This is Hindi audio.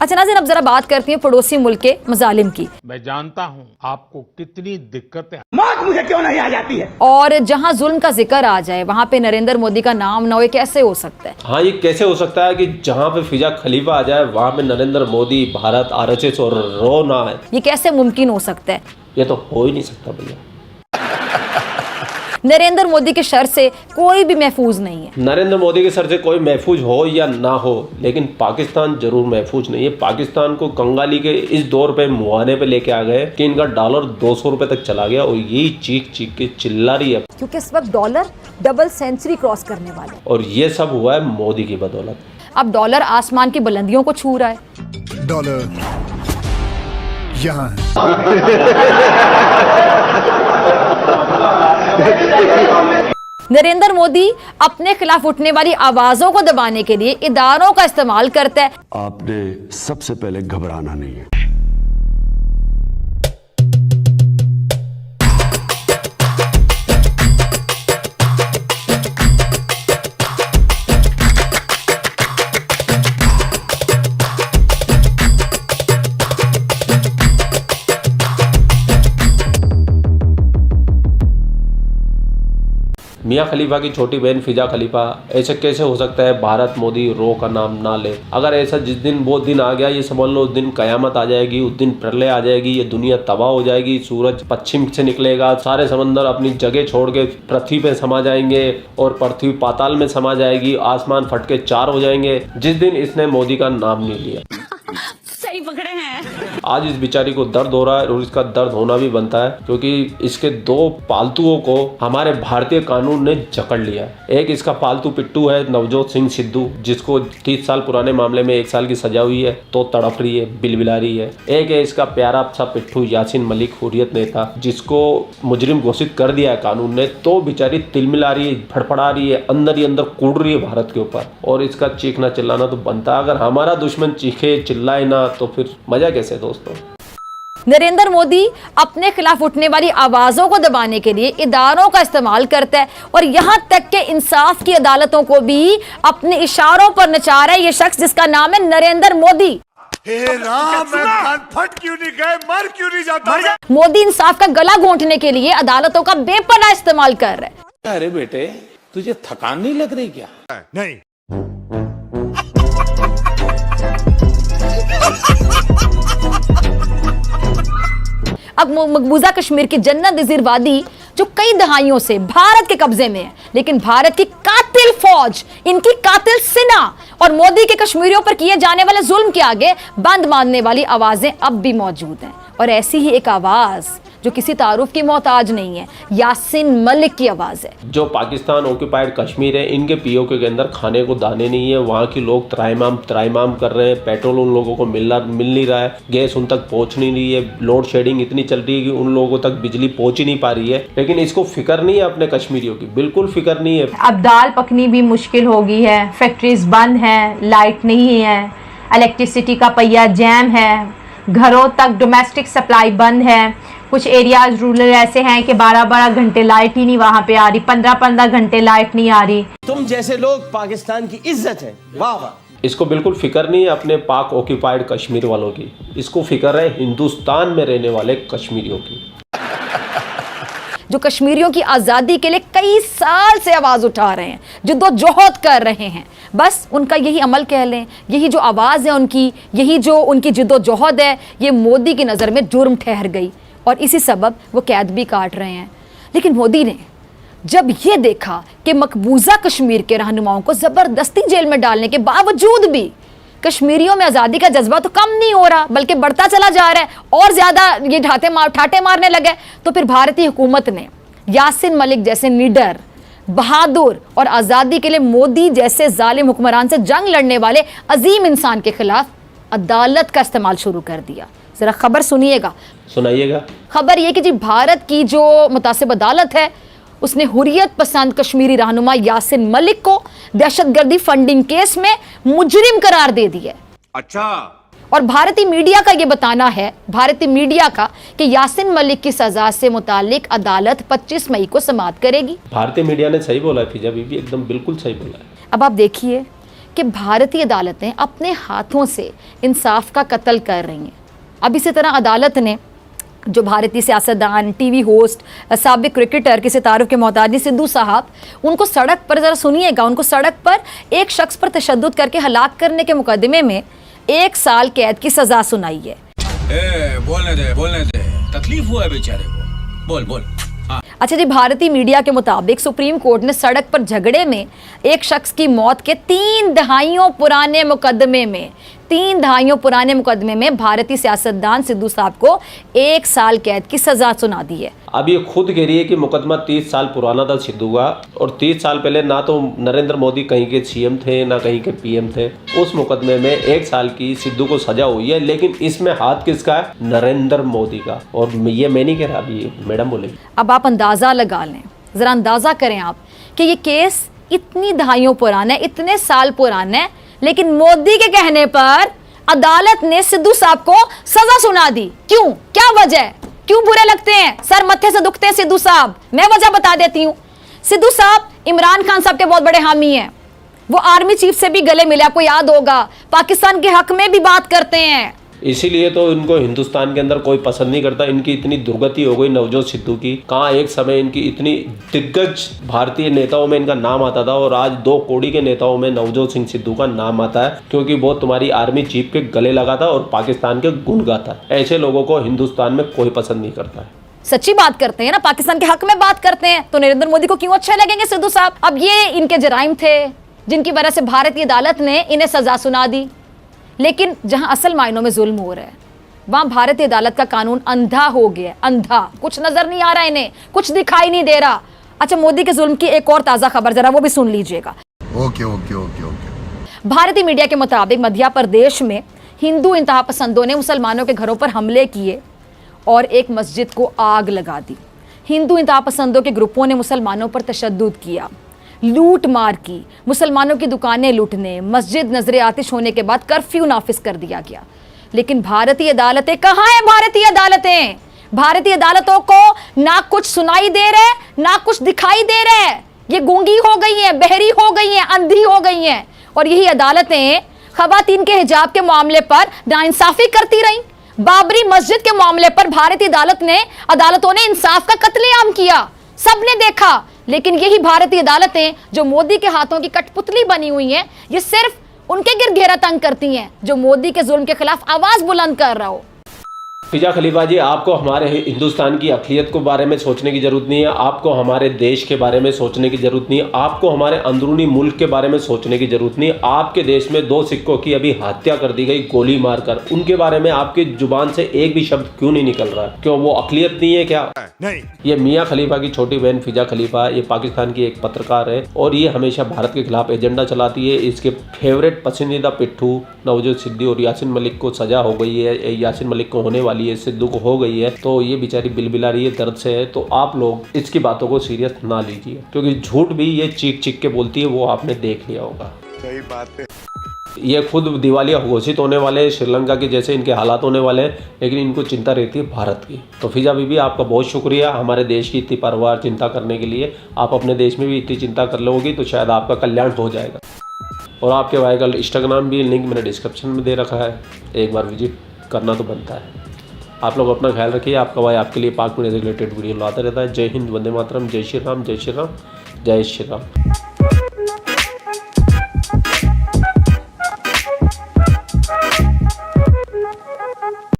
अच्छा नाज़रीन, अब जरा बात करती हैं पड़ोसी मुल्क के मजालिम की। मैं जानता हूँ आपको कितनी दिक्कतें मौत मुझे क्यों नहीं आ जाती है। और जहाँ जुल्म का जिक्र आ जाए वहाँ पे नरेंद्र मोदी का नाम ना हो, कैसे हो सकता है? हाँ, ये कैसे हो सकता है कि जहाँ पे फिजा खलीफा आ जाए वहाँ पे नरेंद्र मोदी, भारत, RSS और रो ना है? ये कैसे मुमकिन हो सकता है? ये तो हो ही नहीं सकता भैया। नरेंद्र मोदी के शर से कोई भी महफूज नहीं है। नरेंद्र मोदी के सर से कोई महफूज हो या ना हो, लेकिन पाकिस्तान जरूर महफूज नहीं है। पाकिस्तान को कंगाली के इस दौर पे मुहाने पे लेके आ गए कि इनका डॉलर 200 रुपए तक चला गया और यही चीख चीख के चिल्ला रही है, क्योंकि इस वक्त डॉलर डबल सेंचुरी क्रॉस करने वाला है। और ये सब हुआ है मोदी की बदौलत। अब डॉलर आसमान की बुलंदियों को छू रहा है। डॉलर यहाँ नरेंद्र मोदी अपने खिलाफ उठने वाली आवाजों को दबाने के लिए इदारों का इस्तेमाल करता है। आपने सबसे पहले घबराना नहीं है। मियाँ खलीफा की छोटी बहन फिजा खलीफा, ऐसे कैसे हो सकता है भारत मोदी रो का नाम ना ले? अगर ऐसा जिस दिन वो दिन आ गया, ये समझ लो उस दिन कयामत आ जाएगी, उस दिन प्रलय आ जाएगी, ये दुनिया तबाह हो जाएगी, सूरज पश्चिम से निकलेगा, सारे समंदर अपनी जगह छोड़ के पृथ्वी पे समा जाएंगे और पृथ्वी पाताल में समा जाएगी, आसमान फट के चार हो जाएंगे जिस दिन इसने मोदी का नाम नहीं लिया। सही पकड़े हैं। आज इस बेचारी को दर्द हो रहा है और इसका दर्द होना भी बनता है, क्योंकि इसके दो पालतुओं को हमारे भारतीय कानून ने जकड़ लिया। एक इसका पालतू पिट्टू है नवजोत सिंह सिद्धू, जिसको 30 साल पुराने मामले में 1 साल की सजा हुई है, तो तड़प रही है, बिलबिला रही है। एक है इसका प्यारा सा पिट्ठू यासीन मलिक, हुर्रियत नेता, जिसको मुजरिम घोषित कर दिया है कानून ने, तो बेचारी तिलमिला रही है, फड़फड़ा रही है, अंदर ही अंदर कूद रही है भारत के ऊपर। और इसका चीखना चिल्लाना तो बनता है। अगर हमारा दुश्मन चीखे चिल्लाए ना तो फिर मजा कैसे दोस्तों? नरेंद्र मोदी अपने खिलाफ उठने वाली आवाजों को दबाने के लिए इदारों का इस्तेमाल करता है और यहां तक कि इंसाफ की अदालतों को भी अपने इशारों पर नचा रहा है ये शख्स जिसका नाम है नरेंद्र मोदी। हे राम, मैं कान फट क्यों नहीं गए, मर क्यों नहीं जाता? मोदी इंसाफ का गला घोंटने के लिए अदालतों का बेपनाह इस्तेमाल कर रहा है। अरे बेटे, तुझे थकान नहीं लग रही क्या? नहीं। अब मकबूजा कश्मीर की जन्नत नज़ीर वादी जो कई दहाइयों से भारत के कब्जे में है, लेकिन भारत की कातिल फौज, इनकी कातिल सेना और मोदी के कश्मीरियों पर किए जाने वाले जुल्म के आगे बंद मानने वाली आवाजें अब भी मौजूद हैं। और ऐसी ही एक आवाज जो किसी तारुफ की मोहताज नहीं है, यासीन मलिक की आवाज है। जो पाकिस्तान ऑक्यूपाइड कश्मीर है, इनके POK के अंदर खाने को दाने नहीं है, वहाँ के लोग त्राइमाम कर रहे हैं, पेट्रोल उन लोगों को मिल नहीं रहा है, गैस उन तक पहुँच नहीं रही है, लोड शेडिंग इतनी चल रही है कि उन लोगों तक बिजली पहुँच ही नहीं पा रही है। लेकिन इसको फिक्र नहीं है अपने कश्मीरियों की, बिल्कुल फिक्र नहीं है। अब दाल पकनी भी मुश्किल हो गई है, फैक्ट्रीज बंद हैं, लाइट नहीं है, इलेक्ट्रिसिटी का पहिया जैम है, घरों तक डोमेस्टिक सप्लाई बंद है। कुछ एरियाज रूरल ऐसे हैं कि 12-12 घंटे लाइट ही नहीं वहाँ पे आ रही, 15-15 घंटे लाइट नहीं आ रही। तुम जैसे लोग पाकिस्तान की इज्जत है, वाह वाह। इसको बिल्कुल फिक्र नहीं है अपने पाक ऑक्यूपाइड कश्मीर वालों की, इसको फिक्र है हिंदुस्तान में रहने वाले कश्मीरियों की, जो कश्मीरियों की आज़ादी के लिए कई साल से आवाज़ उठा रहे हैं, जिद्दोजहद कर रहे हैं। बस उनका यही अमल कह लें, यही जो आवाज़ है उनकी, यही जो उनकी जिद्दोजहद है, ये मोदी की नज़र में जुर्म ठहर गई और इसी सबब वो कैद भी काट रहे हैं। लेकिन मोदी ने जब ये देखा कि मकबूजा कश्मीर के रहनुमाओं को ज़बरदस्ती जेल में डालने के बावजूद भी कश्मीरियों में आज़ादी का जज्बा तो कम नहीं हो रहा बल्कि बढ़ता चला जा रहा है और ज़्यादा ये ठाटे मारने लगे, तो फिर भारतीय हुकूमत ने यासीन मलिक जैसे निडर, बहादुर और आज़ादी के लिए मोदी जैसे जालिम हुक्मरान से जंग लड़ने वाले अजीम इंसान के खिलाफ अदालत का इस्तेमाल शुरू कर दिया। जरा खबर सुनिएगा। सुनाइएगा। खबर यह कि जी भारत की जो मुतासिब अदालत है उसने हुर्रियत पसंद कश्मीरी रहनुमा यासीन मलिक को दहशतगर्दी फंडिंग केस में मुजरिम करार दे दिया। अच्छा। और भारतीय मीडिया का यह बताना है, भारतीय मीडिया का, कि यासीन मलिक की सजा से मुतालिक अदालत 25 मई को समाअत करेगी। भारतीय मीडिया ने सही बोला है, फिजा बीबी एकदम बिल्कुल सही बोला है। अब आप देखिए कि भारतीय अदालतें अपने हाथों से इंसाफ का कत्ल कर रही हैं। अब इसी तरह अदालत ने जो भारतीय सियासतदान, टीवी होस्ट, साबिक क्रिकेटर के सितारों के मोहताज सिद्धू साहब, उनको सड़क पर, ज़रा सुनिएगा, उनको सड़क पर एक शख्स पर तशद्दुद करके हलाक करने के मुकदमे में 1 साल कैद की सज़ा सुनाई है। बोलने दे तकलीफ हुआ है बेचारे को, बोल। अच्छा जी, भारतीय मीडिया के मुताबिक सुप्रीम कोर्ट ने सड़क पर झगड़े में एक शख्स की मौत के 3 दहाइयों पुराने मुकदमे में भारतीय सियासतदान सिद्धू साहब को 1 साल कैद की सजा सुना दी है। अब ये खुद कह रही है कि मुकदमा 30 साल पुराना था सिद्धू का, और 30 साल पहले ना तो नरेंद्र मोदी कहीं के सीएम थे ना कहीं के पीएम थे। उस मुकदमे में 1 साल की सिद्धू को सजा हुई है, लेकिन इसमें हाथ किसका है? नरेंद्र मोदी का। और ये मैं नहीं कह रहा, अभी मैडम बोलेगी। अब आप अंदाजा लगा लें, जरा अंदाजा करें आप कि ये केस इतनी दहाइयों पुराना है, इतने साल पुराना है, लेकिन मोदी के कहने पर अदालत ने सिद्धू साहब को सजा सुना दी। क्यों? क्या वजह? क्यों बुरे लगते हैं? सर मत्थे से दुखते हैं सिद्धू साहब। मैं वजह बता देती हूं। सिद्धू साहब इमरान खान साहब के बहुत बड़े हामी हैं। वो आर्मी चीफ से भी गले मिले, आपको याद होगा, पाकिस्तान के हक में भी बात करते हैं। इसीलिए तो इनको हिंदुस्तान के अंदर कोई पसंद नहीं करता। इनकी इतनी दुर्गति हो गई नवजोत सिद्धू की। कहाँ एक समय इनकी इतनी दिग्गज भारतीय नेताओं में इनका नाम आता था, और आज 2 कौड़ी के नेताओं में नवजोत सिंह सिद्धू का नाम आता है, क्योंकि वो तुम्हारी आर्मी चीफ के गले लगा था और पाकिस्तान के गुण गाता। ऐसे लोगों को हिंदुस्तान में कोई पसंद नहीं करता है। सच्ची बात करते हैं ना, पाकिस्तान के हक में बात करते हैं, तो नरेंद्र मोदी को क्यों अच्छे लगेंगे सिद्धू साहब? अब ये इनके जराइम थे जिनकी वजह से भारतीय अदालत ने इन्हें सजा सुना दी। लेकिन जहां असल मायनों में जुल्म हो रहा है, वहां भारतीय अदालत का कानून अंधा हो गया, अंधा। कुछ नजर नहीं आ रहा इन्हें, कुछ दिखाई नहीं दे रहा। अच्छा, मोदी के जुल्म की एक और ताजा खबर, जरा वो भी सुन लीजिएगा। ओके। भारतीय मीडिया के मुताबिक मध्य प्रदेश में हिंदू इंतहा पसंदों ने मुसलमानों के घरों पर हमले किए और एक मस्जिद को आग लगा दी। हिंदू इंतहा पसंदों के ग्रुपों ने मुसलमानों पर तशद्दुद किया, लूट मार की, मुसलमानों की दुकानें लूटने, मस्जिद नजर आतिश होने के बाद कर्फ्यू नाफिज कर दिया गया। लेकिन भारतीय अदालतें कहाँ हैं? भारतीय अदालतों को ना कुछ सुनाई दे रहे, ना कुछ दिखाई दे रहे। ये गूंगी हो गई हैं, बहरी हो गई हैं, अंधी हो गई हैं। और यही अदालतें खवातीन के हिजाब के मामले पर नाइंसाफी करती रहीं। बाबरी मस्जिद के मामले पर भारतीय अदालतों ने इंसाफ का कत्लेआम किया, सबने देखा। लेकिन यही भारतीय अदालतें जो मोदी के हाथों की कठपुतली बनी हुई हैं, ये सिर्फ उनके गिर्द घेरा तंग करती हैं जो मोदी के जुल्म के खिलाफ आवाज बुलंद कर रहा हो। फिजा खलीफा जी, आपको हमारे हिंदुस्तान की अक़लियत के बारे में सोचने की जरूरत नहीं है, आपको हमारे देश के बारे में सोचने की जरूरत नहीं है, आपको हमारे अंदरूनी मुल्क के बारे में सोचने की जरूरत नहीं है। आपके देश में 2 सिक्कों की अभी हत्या कर दी गई गोली मारकर, उनके बारे में आपकी जुबान से एक भी शब्द क्यों नहीं निकल रहा? क्यों वो अक़लियत नहीं है क्या? नहीं। ये मियाँ खलीफा की छोटी बहन फिजा खलीफा, ये पाकिस्तान की एक पत्रकार है और ये हमेशा भारत के खिलाफ एजेंडा चलाती है। इसके फेवरेट पसंदीदा पिट्ठू नवजोत सिद्धू और यासीन मलिक को सजा हो गई है, यासीन मलिक को होने वाली है, सिद्धू को हो गई है, तो ये बेचारी बिलबिला रही है दर्द से है। तो आप लोग इसकी बातों को सीरियस ना लीजिए, क्योंकि झूठ भी ये चीख चीख के बोलती है, वो आपने देख लिया होगा। सही बात है। ये खुद दिवालिया घोषित होने वाले, श्रीलंका के जैसे इनके हालात होने वाले हैं, लेकिन इनको चिंता रहती है भारत की। तो फिजा बीबी, आपका बहुत शुक्रिया हमारे देश की इतनी परवार चिंता करने के लिए। आप अपने देश में भी इतनी चिंता कर लोगी तो शायद आपका कल्याण हो जाएगा। और आपके भाई का इंस्टाग्राम भी लिंक मैंने डिस्क्रिप्शन में दे रखा है, एक बार विजिट करना तो बनता है। आप लोग अपना ख्याल रखिए। आपका भाई आपके लिए पाक मीडिया से रिलेटेड वीडियो लाता रहता है। जय हिंद, वंदे मातरम, जय श्री राम, जय श्री राम, जय श्री राम।